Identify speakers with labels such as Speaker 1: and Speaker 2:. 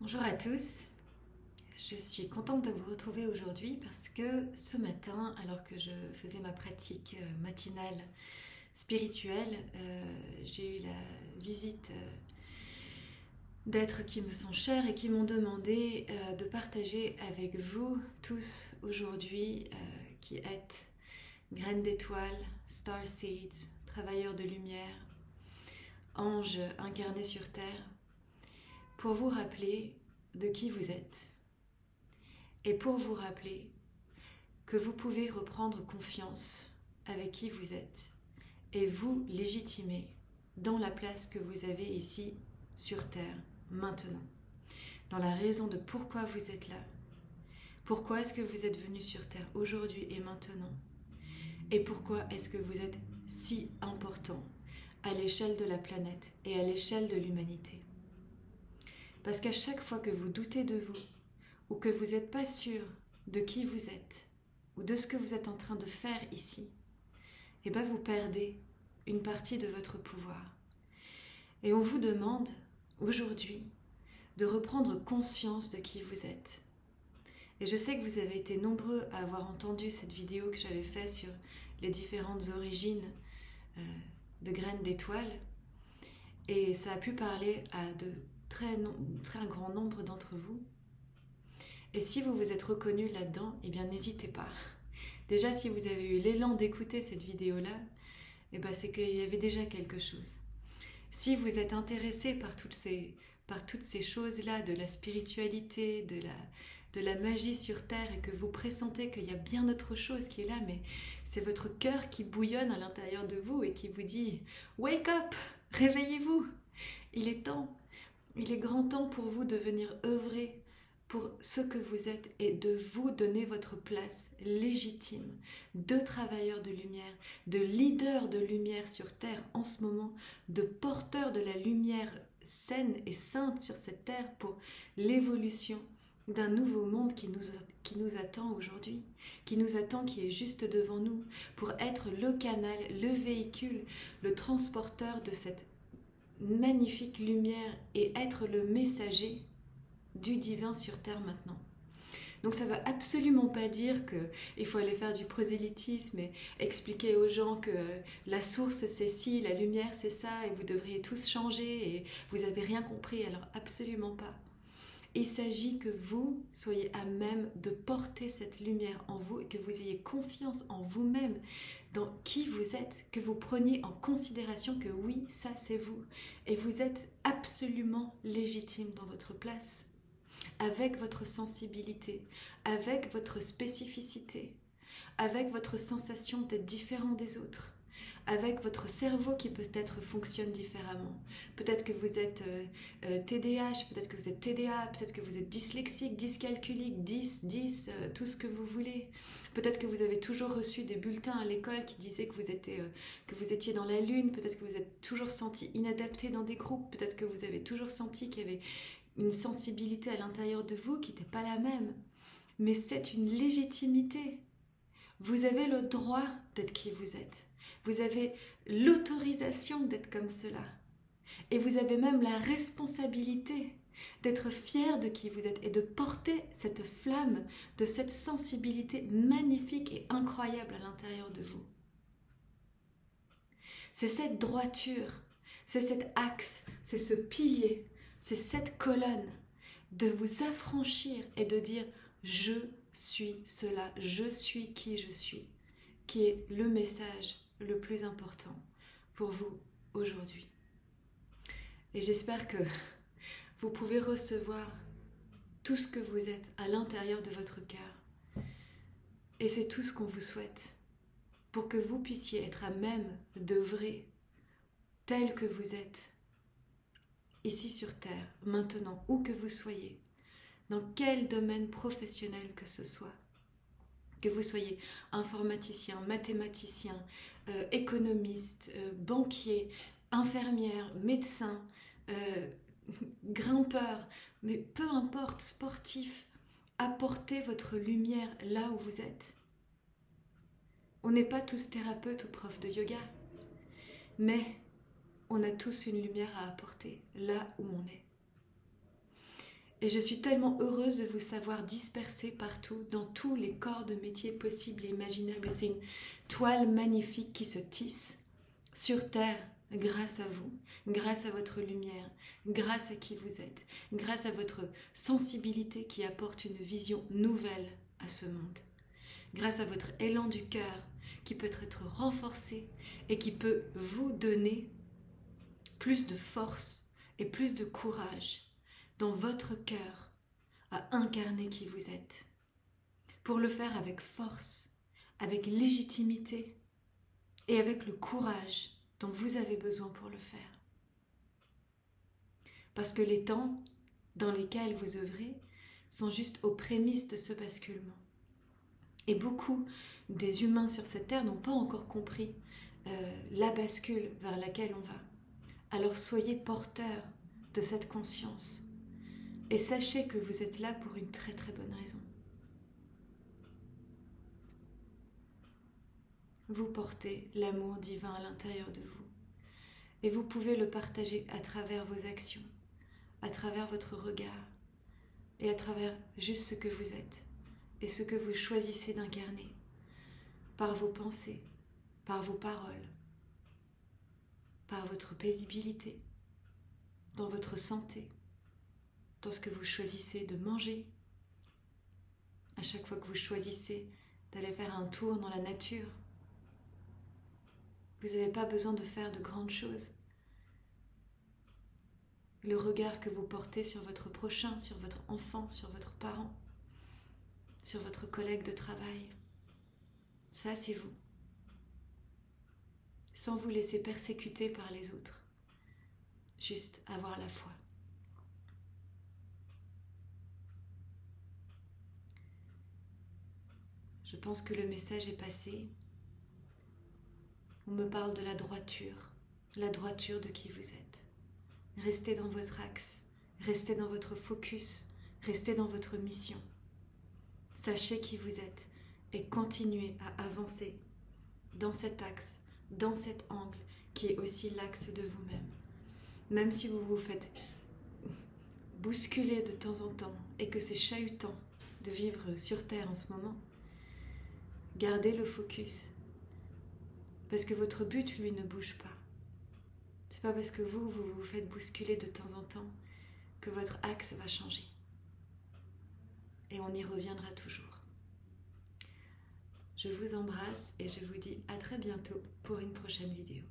Speaker 1: Bonjour à tous, je suis contente de vous retrouver aujourd'hui parce que ce matin, alors que je faisais ma pratique matinale spirituelle, j'ai eu la visite d'êtres qui me sont chers et qui m'ont demandé de partager avec vous tous aujourd'hui qui êtes graines d'étoiles, star seeds, travailleurs de lumière, anges incarnés sur terre, pour vous rappeler de qui vous êtes et pour vous rappeler que vous pouvez reprendre confiance avec qui vous êtes et vous légitimer dans la place que vous avez ici sur Terre, maintenant, dans la raison de pourquoi vous êtes là, pourquoi est-ce que vous êtes venu sur Terre aujourd'hui et maintenant, et pourquoi est-ce que vous êtes si important à l'échelle de la planète et à l'échelle de l'humanité. Parce qu'à chaque fois que vous doutez de vous, ou que vous n'êtes pas sûr de qui vous êtes, ou de ce que vous êtes en train de faire ici, et bien vous perdez une partie de votre pouvoir. Et on vous demande aujourd'hui de reprendre conscience de qui vous êtes. Et je sais que vous avez été nombreux à avoir entendu cette vidéo que j'avais faite sur les différentes origines de graines d'étoiles, et ça a pu parler à de très grand nombre d'entre vous. Et si vous vous êtes reconnu là-dedans, eh bien n'hésitez pas. Déjà, si vous avez eu l'élan d'écouter cette vidéo-là, eh bien c'est qu'il y avait déjà quelque chose. Si vous êtes intéressé par toutes ces choses-là, de la spiritualité, de la magie sur Terre, et que vous pressentez qu'il y a bien autre chose qui est là, mais c'est votre cœur qui bouillonne à l'intérieur de vous et qui vous dit « Wake up! Réveillez-vous! Il est temps! Il est grand temps pour vous de venir œuvrer pour ce que vous êtes et de vous donner votre place légitime de travailleur de lumière, de leader de lumière sur Terre en ce moment, de porteur de la lumière saine et sainte sur cette Terre pour l'évolution d'un nouveau monde qui nous attend aujourd'hui, qui nous attend, qui est juste devant nous, pour être le canal, le véhicule, le transporteur de cette magnifique lumière et être le messager du divin sur Terre maintenant. Donc ça ne veut absolument pas dire qu'il faut aller faire du prosélytisme et expliquer aux gens que la source c'est ci, la lumière c'est ça, et vous devriez tous changer et vous n'avez rien compris. Alors absolument pas. Il s'agit que vous soyez à même de porter cette lumière en vous et que vous ayez confiance en vous-même, dans qui vous êtes, que vous preniez en considération que oui, ça c'est vous. Et vous êtes absolument légitime dans votre place, avec votre sensibilité, avec votre spécificité, avec votre sensation d'être différent des autres, avec votre cerveau qui peut-être fonctionne différemment. Peut-être que vous êtes TDAH, peut-être que vous êtes TDA, peut-être que vous êtes dyslexique, dyscalculique, 10, tout ce que vous voulez. Peut-être que vous avez toujours reçu des bulletins à l'école qui disaient que vous étiez dans la lune, peut-être que vous êtes toujours senti inadapté dans des groupes, peut-être que vous avez toujours senti qu'il y avait une sensibilité à l'intérieur de vous qui n'était pas la même. Mais c'est une légitimité. Vous avez le droit d'être qui vous êtes. Vous avez l'autorisation d'être comme cela. Et vous avez même la responsabilité d'être fier de qui vous êtes et de porter cette flamme de cette sensibilité magnifique et incroyable à l'intérieur de vous. C'est cette droiture, c'est cet axe, c'est ce pilier, c'est cette colonne de vous affranchir et de dire « je suis cela, je suis qui je suis », qui est le message le plus important pour vous aujourd'hui. Et j'espère que vous pouvez recevoir tout ce que vous êtes à l'intérieur de votre cœur. Et c'est tout ce qu'on vous souhaite pour que vous puissiez être à même d'œuvrer tel que vous êtes ici sur Terre, maintenant, où que vous soyez, dans quel domaine professionnel que ce soit. Que vous soyez informaticien, mathématicien, économiste, banquier, infirmière, médecin, grimpeur, mais peu importe, sportif, apportez votre lumière là où vous êtes. On n'est pas tous thérapeutes ou profs de yoga, mais on a tous une lumière à apporter là où on est. Et je suis tellement heureuse de vous savoir dispersés partout, dans tous les corps de métiers possibles et imaginables. C'est une toile magnifique qui se tisse sur Terre grâce à vous, grâce à votre lumière, grâce à qui vous êtes, grâce à votre sensibilité qui apporte une vision nouvelle à ce monde, grâce à votre élan du cœur qui peut être renforcé et qui peut vous donner plus de force et plus de courage dans votre cœur à incarner qui vous êtes, pour le faire avec force, avec légitimité et avec le courage dont vous avez besoin pour le faire. Parce que les temps dans lesquels vous œuvrez sont juste aux prémices de ce basculement. Et beaucoup des humains sur cette terre n'ont pas encore compris la bascule vers laquelle on va. Alors soyez porteurs de cette conscience et sachez que vous êtes là pour une très très bonne raison. Vous portez l'amour divin à l'intérieur de vous et vous pouvez le partager à travers vos actions, à travers votre regard et à travers juste ce que vous êtes et ce que vous choisissez d'incarner par vos pensées, par vos paroles, par votre paisibilité, dans votre santé, dans ce que vous choisissez de manger, à chaque fois que vous choisissez d'aller faire un tour dans la nature. Vous n'avez pas besoin de faire de grandes choses. Le regard que vous portez sur votre prochain, sur votre enfant, sur votre parent, sur votre collègue de travail, ça c'est vous. Sans vous laisser persécuter par les autres. Juste avoir la foi. Je pense que le message est passé. On me parle de la droiture de qui vous êtes. Restez dans votre axe, restez dans votre focus, restez dans votre mission. Sachez qui vous êtes et continuez à avancer dans cet axe, dans cet angle qui est aussi l'axe de vous-même. Même si vous vous faites bousculer de temps en temps et que c'est chahutant de vivre sur Terre en ce moment, gardez le focus. Parce que votre but, lui, ne bouge pas. C'est pas parce que vous vous faites bousculer de temps en temps que votre axe va changer. Et on y reviendra toujours. Je vous embrasse et je vous dis à très bientôt pour une prochaine vidéo.